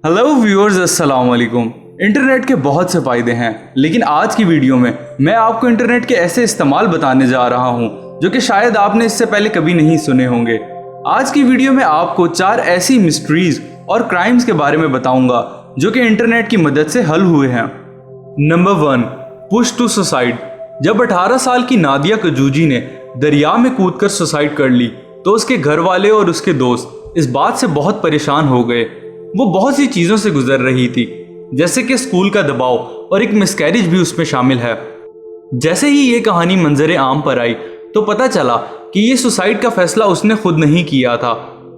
Hello viewers, अस्सलाम वालेकुम। Internet के बहुत से फ़ायदे हैं, लेकिन आज की वीडियो में मैं आपको इंटरनेट के ऐसे इस्तेमाल बताने जा रहा हूं जो कि शायद आपने इससे पहले कभी नहीं सुने होंगे। आज की वीडियो में आपको 4 ऐसी मिस्ट्रीज और क्राइम्स के बारे में बताऊंगा जो कि इंटरनेट की मदद से हल हुए हैं। Number 1, push to suicide. जब 18 साल की नादिया कजूजी ने दरिया में कूदकर सुसाइड कर ली तो उसके घर वाले और उसके दोस्त इस बात से बहुत परेशान हो गए। वो बहुत सी चीज़ों से गुजर रही थी, जैसे कि स्कूल का दबाव और एक मिसकैरेज भी उसमें शामिल है। जैसे ही ये कहानी मंजर आम पर आई तो पता चला कि ये सुसाइड का फैसला उसने खुद नहीं किया था,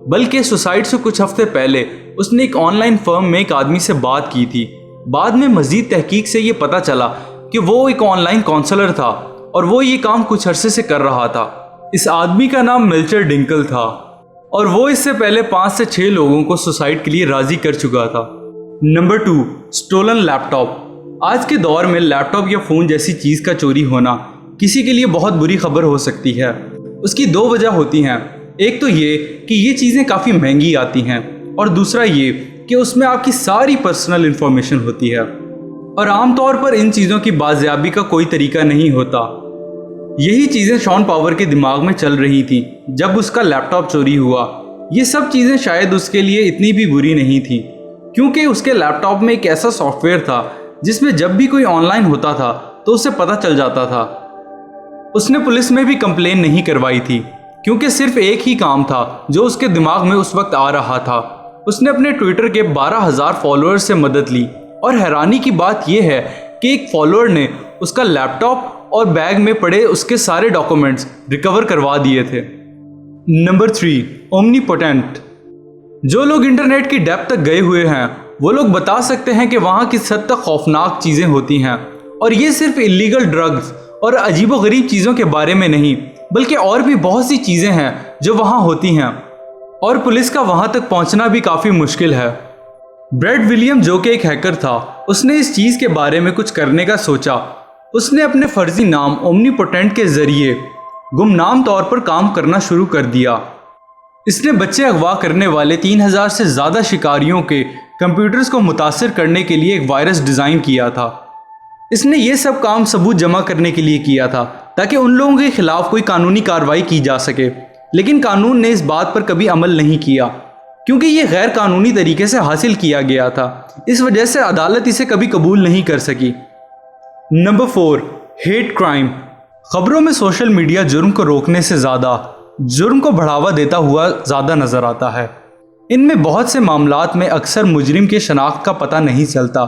बल्कि सुसाइड से कुछ हफ्ते पहले उसने एक ऑनलाइन फर्म में एक आदमी से बात की थी। बाद में मजीद तहकीक से ये पता चला कि वो एक ऑनलाइन काउंसलर था और वो ये काम कुछ अरसे से कर रहा था। इस आदमी का नाम मिल्चर डिंकल था और वो इससे पहले 5 से 6 लोगों को सुसाइड के लिए राजी कर चुका था। Number 2, stolen laptop. आज के दौर में लैपटॉप या फ़ोन जैसी चीज़ का चोरी होना किसी के लिए बहुत बुरी खबर हो सकती है। उसकी 2 वजह होती हैं। एक तो ये कि ये चीज़ें काफ़ी महंगी आती हैं और दूसरा ये कि उसमें आपकी सारी पर्सनल इन्फॉर्मेशन होती है और आमतौर पर इन चीज़ों की बाजियाबी का कोई तरीका नहीं होता। यही चीज़ें शॉन पावर के दिमाग में चल रही थी जब उसका लैपटॉप चोरी हुआ। ये सब चीज़ें शायद उसके लिए इतनी भी बुरी नहीं थी, क्योंकि उसके लैपटॉप में एक ऐसा सॉफ्टवेयर था जिसमें जब भी कोई ऑनलाइन होता था तो उसे पता चल जाता था। उसने पुलिस में भी कंप्लेन नहीं करवाई थी, क्योंकि सिर्फ एक ही काम था जो उसके दिमाग में उस वक्त आ रहा था। उसने अपने ट्विटर के 12,000 फॉलोअर्स से मदद ली और हैरानी की बात यह है कि एक फॉलोअर ने उसका लैपटॉप और बैग में पड़े उसके सारे डॉक्यूमेंट्स रिकवर करवा दिए थे। Number 3, omnipotent. जो लोग इंटरनेट की डेप्थ तक गए हुए हैं वो लोग बता सकते हैं कि वहाँ किस हद तक खौफनाक चीज़ें होती हैं, और ये सिर्फ इलीगल ड्रग्स और अजीबोगरीब चीज़ों के बारे में नहीं, बल्कि और भी बहुत सी चीज़ें हैं जो वहाँ होती हैं और पुलिस का वहाँ तक पहुँचना भी काफ़ी मुश्किल है। ब्रैड विलियम, जो कि एक हैकर था, उसने इस चीज़ के बारे में कुछ करने का सोचा। उसने अपने फर्जी नाम ओमनीपोटेंट के जरिए गुमनाम तौर पर काम करना शुरू कर दिया। इसने बच्चे अगवा करने वाले 3000 से ज़्यादा शिकारियों के कंप्यूटर्स को मुतासिर करने के लिए एक वायरस डिज़ाइन किया था। इसने ये सब काम सबूत जमा करने के लिए किया था ताकि उन लोगों के खिलाफ कोई कानूनी कार्रवाई की जा सके, लेकिन कानून ने इस बात पर कभी अमल नहीं किया क्योंकि ये गैर कानूनी तरीके से हासिल किया गया था। इस वजह से अदालत इसे कभी कबूल नहीं कर सकी। Number 4, hate crime. खबरों में सोशल मीडिया जुर्म को रोकने से ज़्यादा जुर्म को बढ़ावा देता हुआ ज़्यादा नज़र आता है। इनमें बहुत से मामलात में अक्सर मुजरिम के शनाख्त का पता नहीं चलता,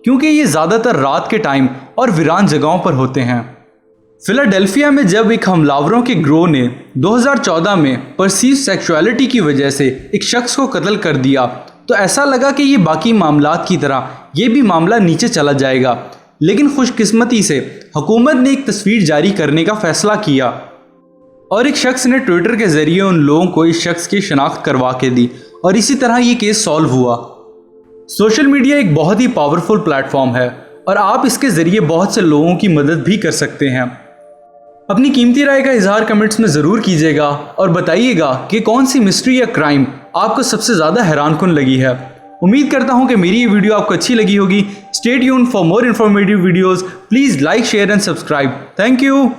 क्योंकि ये ज़्यादातर रात के टाइम और वीरान जगहों पर होते हैं। फिलाडेल्फिया में जब एक हमलावरों के ग्रोह ने 2014 में परसीव सेक्सुअलिटी की वजह से एक शख्स को कत्ल कर दिया तो ऐसा लगा कि ये बाकी मामलात की तरह ये भी मामला नीचे चला जाएगा, लेकिन खुशकिस्मती से हुकूमत ने एक तस्वीर जारी करने का फैसला किया और एक शख्स ने ट्विटर के ज़रिए उन लोगों को इस शख्स की शनाख्त करवा के दी और इसी तरह ये केस सॉल्व हुआ। सोशल मीडिया एक बहुत ही पावरफुल प्लेटफॉर्म है और आप इसके ज़रिए बहुत से लोगों की मदद भी कर सकते हैं। अपनी कीमती राय का इजहार कमेंट्स में ज़रूर कीजिएगा और बताइएगा कि कौन सी मिस्ट्री या क्राइम आपको सबसे ज़्यादा हैरानकुन लगी है। उम्मीद करता हूं कि मेरी ये वीडियो आपको अच्छी लगी होगी। Stay tuned for more informative videos. Please like, share and subscribe. Thank you.